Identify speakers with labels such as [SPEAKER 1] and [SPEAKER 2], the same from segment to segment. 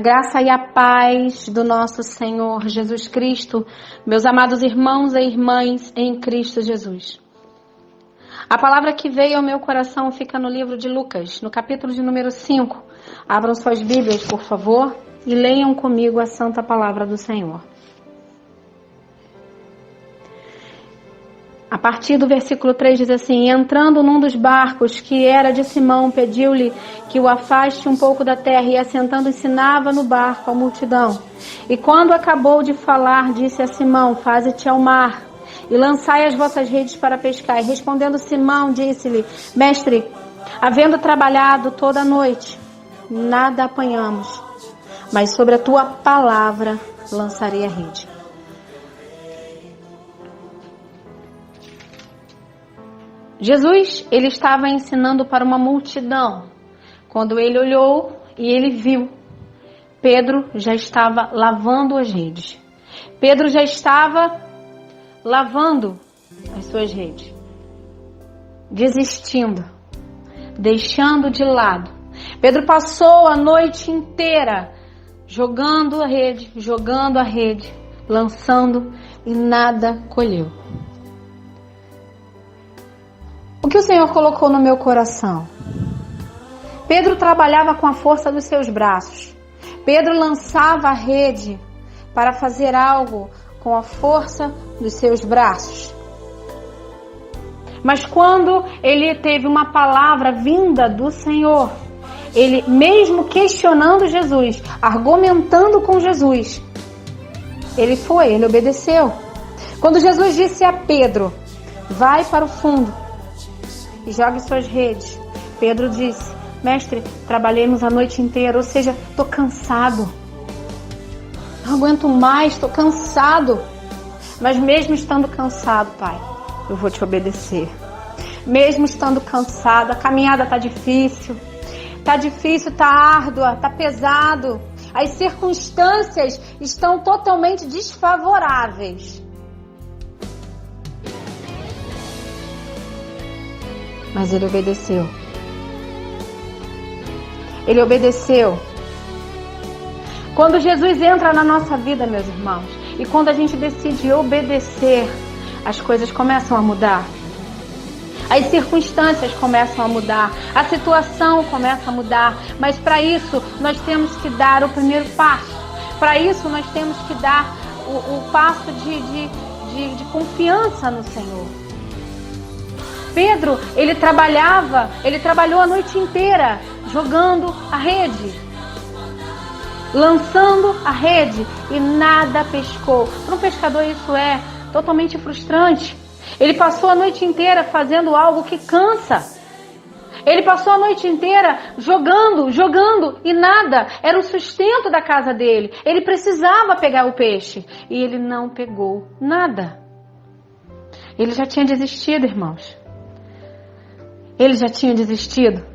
[SPEAKER 1] A graça e a paz do nosso Senhor Jesus Cristo, meus amados irmãos e irmãs em Cristo Jesus. A palavra que veio ao meu coração fica no livro de Lucas, no capítulo de número 5. Abram suas Bíblias, por favor, e leiam comigo a santa palavra do Senhor. A partir do versículo 3 diz assim: entrando num dos barcos que era de Simão, pediu-lhe que o afaste um pouco da terra, e assentando ensinava no barco a multidão. E quando acabou de falar, disse a Simão: faze-te ao mar e lançai as vossas redes para pescar. E respondendo Simão, disse-lhe: mestre, havendo trabalhado toda a noite, nada apanhamos, mas sobre a tua palavra lançarei a rede. Jesus, ele estava ensinando para uma multidão. Quando ele olhou e ele viu, Pedro já estava lavando as redes. Pedro já estava lavando as suas redes, desistindo, deixando de lado. Pedro passou a noite inteira jogando a rede, lançando, e nada colheu. O que o Senhor colocou no meu coração? Pedro trabalhava com a força dos seus braços. Pedro lançava a rede para fazer algo com a força dos seus braços. Mas quando ele teve uma palavra vinda do Senhor, ele, mesmo questionando Jesus, argumentando com Jesus, ele obedeceu. Quando Jesus disse a Pedro: vai para o fundo e jogue suas redes, Pedro disse: mestre, trabalhemos a noite inteira, ou seja, estou cansado, não aguento mais, estou cansado. Mas mesmo estando cansado, Pai, eu vou te obedecer. Mesmo estando cansado, a caminhada está difícil, está árdua, está pesado, as circunstâncias estão totalmente desfavoráveis. Mas ele obedeceu. Ele obedeceu. Quando Jesus entra na nossa vida, meus irmãos, e quando a gente decide obedecer, as coisas começam a mudar. As circunstâncias começam a mudar. A situação começa a mudar. Mas para isso, nós temos que dar o primeiro passo. Para isso, nós temos que dar o passo de confiança no Senhor. Pedro, ele trabalhou a noite inteira jogando a rede, lançando a rede, e nada pescou. Para um pescador isso é totalmente frustrante. Ele passou a noite inteira fazendo algo que cansa. Ele passou a noite inteira jogando e nada. Era o sustento da casa dele. Ele precisava pegar o peixe e ele não pegou nada. Ele já tinha desistido, irmãos. Ele já tinha desistido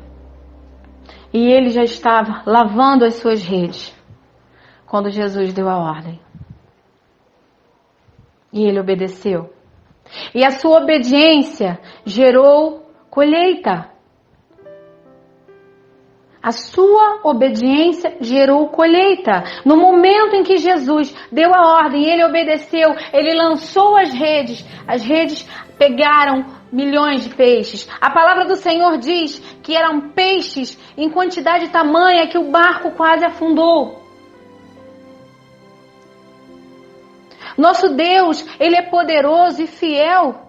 [SPEAKER 1] e ele já estava lavando as suas redes quando Jesus deu a ordem. E ele obedeceu. E a sua obediência gerou colheita. A sua obediência gerou colheita. No momento em que Jesus deu a ordem e ele obedeceu, ele lançou as redes pegaram milhões de peixes. A palavra do Senhor diz que eram peixes em quantidade tamanha que o barco quase afundou. Nosso Deus, ele é poderoso e fiel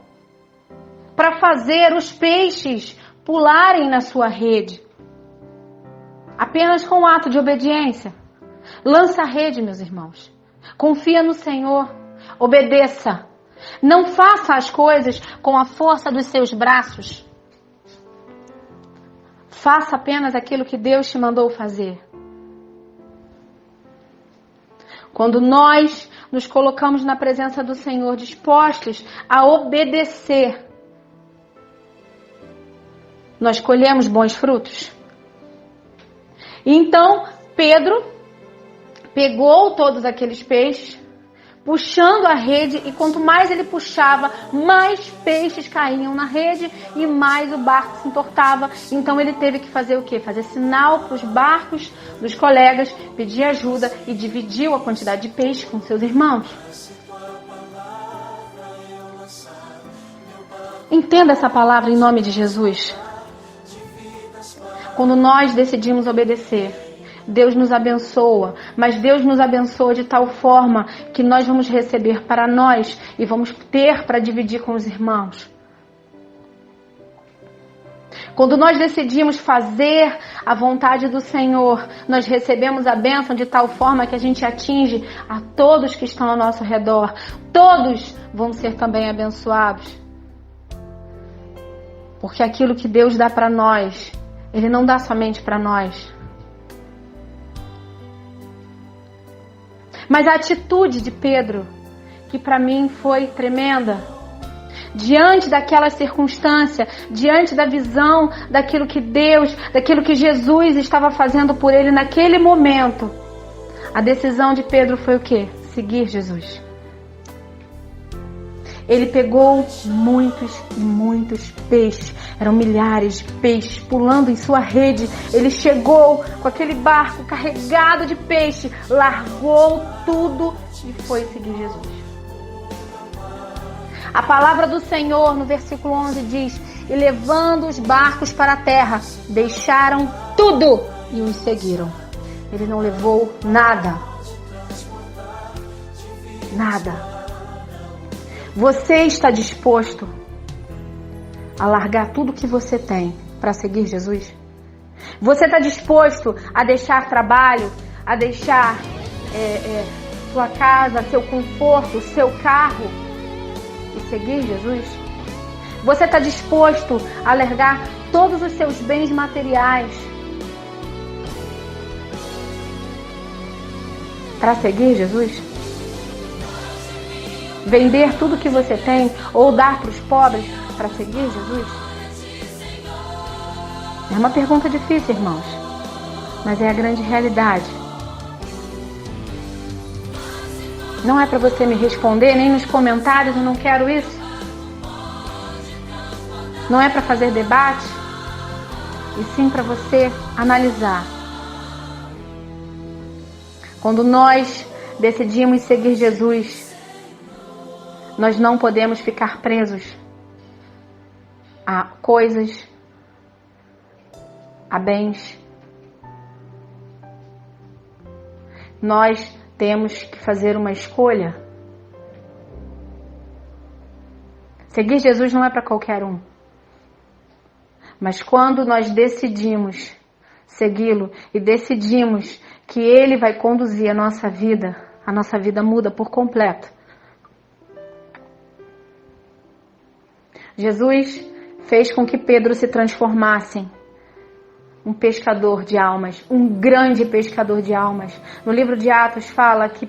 [SPEAKER 1] para fazer os peixes pularem na sua rede. Apenas com um ato de obediência. Lança a rede, meus irmãos. Confia no Senhor. Obedeça. Não faça as coisas com a força dos seus braços. Faça apenas aquilo que Deus te mandou fazer. Quando nós nos colocamos na presença do Senhor, dispostos a obedecer, nós colhemos bons frutos. Então, Pedro pegou todos aqueles peixes, puxando a rede, e quanto mais ele puxava, mais peixes caíam na rede e mais o barco se entortava. Então ele teve que fazer o quê? Fazer sinal para os barcos dos colegas, pedir ajuda e dividiu a quantidade de peixe com seus irmãos. Entenda essa palavra em nome de Jesus. Quando nós decidimos obedecer, Deus nos abençoa, mas Deus nos abençoa de tal forma que nós vamos receber para nós e vamos ter para dividir com os irmãos. Quando nós decidimos fazer a vontade do Senhor, nós recebemos a bênção de tal forma que a gente atinge a todos que estão ao nosso redor. Todos vão ser também abençoados. Porque aquilo que Deus dá para nós, Ele não dá somente para nós. Mas a atitude de Pedro, que para mim foi tremenda, diante daquela circunstância, diante da visão daquilo que Deus, daquilo que Jesus estava fazendo por ele naquele momento, a decisão de Pedro foi o quê? Seguir Jesus. Ele pegou muitos e muitos peixes. Eram milhares de peixes pulando em sua rede. Ele chegou com aquele barco carregado de peixe, largou tudo e foi seguir Jesus. A palavra do Senhor no versículo 11 diz: e levando os barcos para a terra, deixaram tudo e os seguiram. Ele não levou nada. Nada. Você está disposto a largar tudo que você tem para seguir Jesus? Você está disposto a deixar trabalho, a deixar sua casa, seu conforto, seu carro e seguir Jesus? Você está disposto a largar todos os seus bens materiais para seguir Jesus? Vender tudo que você tem ou dar para os pobres para seguir Jesus? É uma pergunta difícil, irmãos, mas é a grande realidade. Não é para você me responder, nem nos comentários, eu não quero isso. Não é para fazer debate, e sim para você analisar. Quando nós decidimos seguir Jesus, nós não podemos ficar presos a coisas, a bens. Nós temos que fazer uma escolha. Seguir Jesus não é para qualquer um. Mas quando nós decidimos segui-lo e decidimos que Ele vai conduzir a nossa vida muda por completo. Jesus fez com que Pedro se transformasse um pescador de almas, um grande pescador de almas. No livro de Atos fala que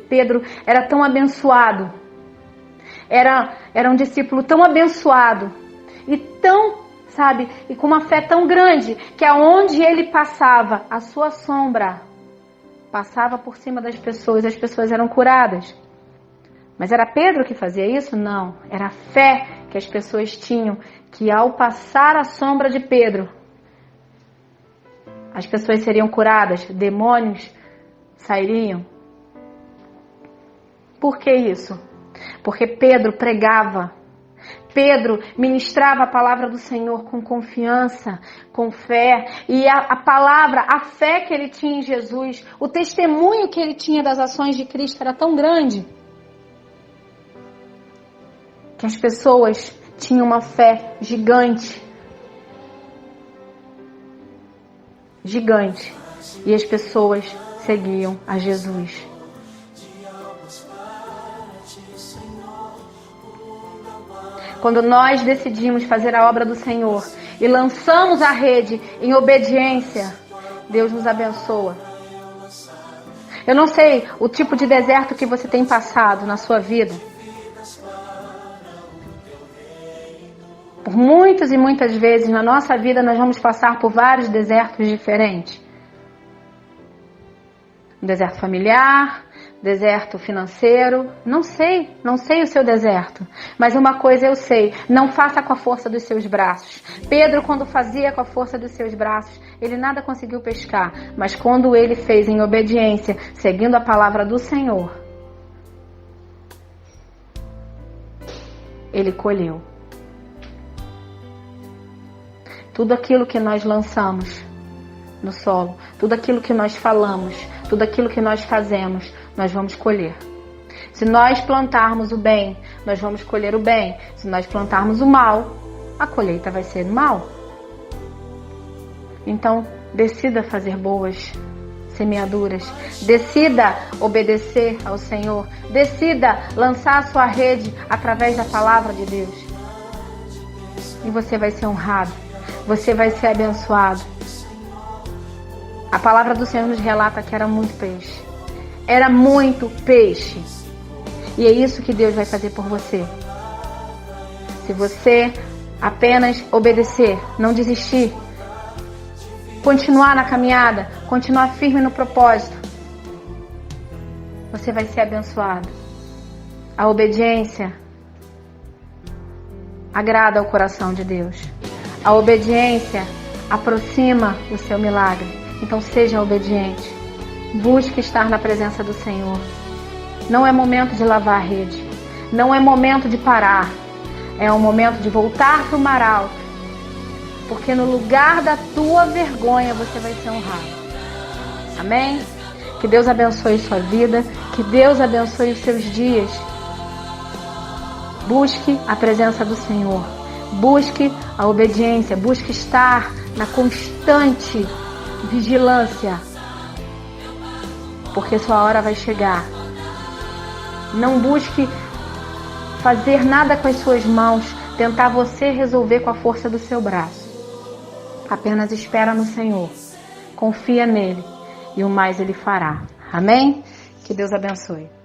[SPEAKER 1] Pedro era tão abençoado, era um discípulo tão abençoado e tão, e com uma fé tão grande, que aonde ele passava, a sua sombra passava por cima das pessoas, as pessoas eram curadas. Mas era Pedro que fazia isso? Não. Era a fé que as pessoas tinham, que ao passar a sombra de Pedro, as pessoas seriam curadas, demônios sairiam. Por que isso? Porque Pedro pregava. Pedro ministrava a palavra do Senhor com confiança, com fé. E a palavra, a fé que ele tinha em Jesus, o testemunho que ele tinha das ações de Cristo era tão grande, que as pessoas tinham uma fé gigante. Gigante. E as pessoas seguiam a Jesus. Quando nós decidimos fazer a obra do Senhor e lançamos a rede em obediência, Deus nos abençoa. Eu não sei o tipo de deserto que você tem passado na sua vida. Por muitas e muitas vezes na nossa vida nós vamos passar por vários desertos diferentes. Um deserto familiar, Deserto financeiro, não sei o seu deserto, mas uma coisa eu sei, não faça com a força dos seus braços. Pedro, quando fazia com a força dos seus braços, ele nada conseguiu pescar, mas quando ele fez em obediência, seguindo a palavra do Senhor, ele colheu. Tudo aquilo que nós lançamos no solo, tudo aquilo que nós falamos, tudo aquilo que nós fazemos, nós vamos colher. Se nós plantarmos o bem, nós vamos colher o bem. Se nós plantarmos o mal, a colheita vai ser mal. Então, decida fazer boas semeaduras. Decida obedecer ao Senhor. Decida lançar a sua rede através da palavra de Deus. E você vai ser honrado. Você vai ser abençoado. A palavra do Senhor nos relata que era muito peixe. Era muito peixe. E é isso que Deus vai fazer por você. Se você apenas obedecer, não desistir, continuar na caminhada, continuar firme no propósito, você vai ser abençoado. A obediência agrada ao coração de Deus. A obediência aproxima o seu milagre. Então seja obediente. Busque estar na presença do Senhor. Não é momento de lavar a rede. Não é momento de parar. É um momento de voltar para o mar alto. Porque no lugar da tua vergonha você vai ser honrado. Amém? Que Deus abençoe sua vida. Que Deus abençoe os seus dias. Busque a presença do Senhor. Busque a obediência. Busque estar na constante vigilância. Porque sua hora vai chegar. Não busque fazer nada com as suas mãos, tentar você resolver com a força do seu braço. Apenas espera no Senhor. Confia nele e o mais ele fará. Amém? Que Deus abençoe.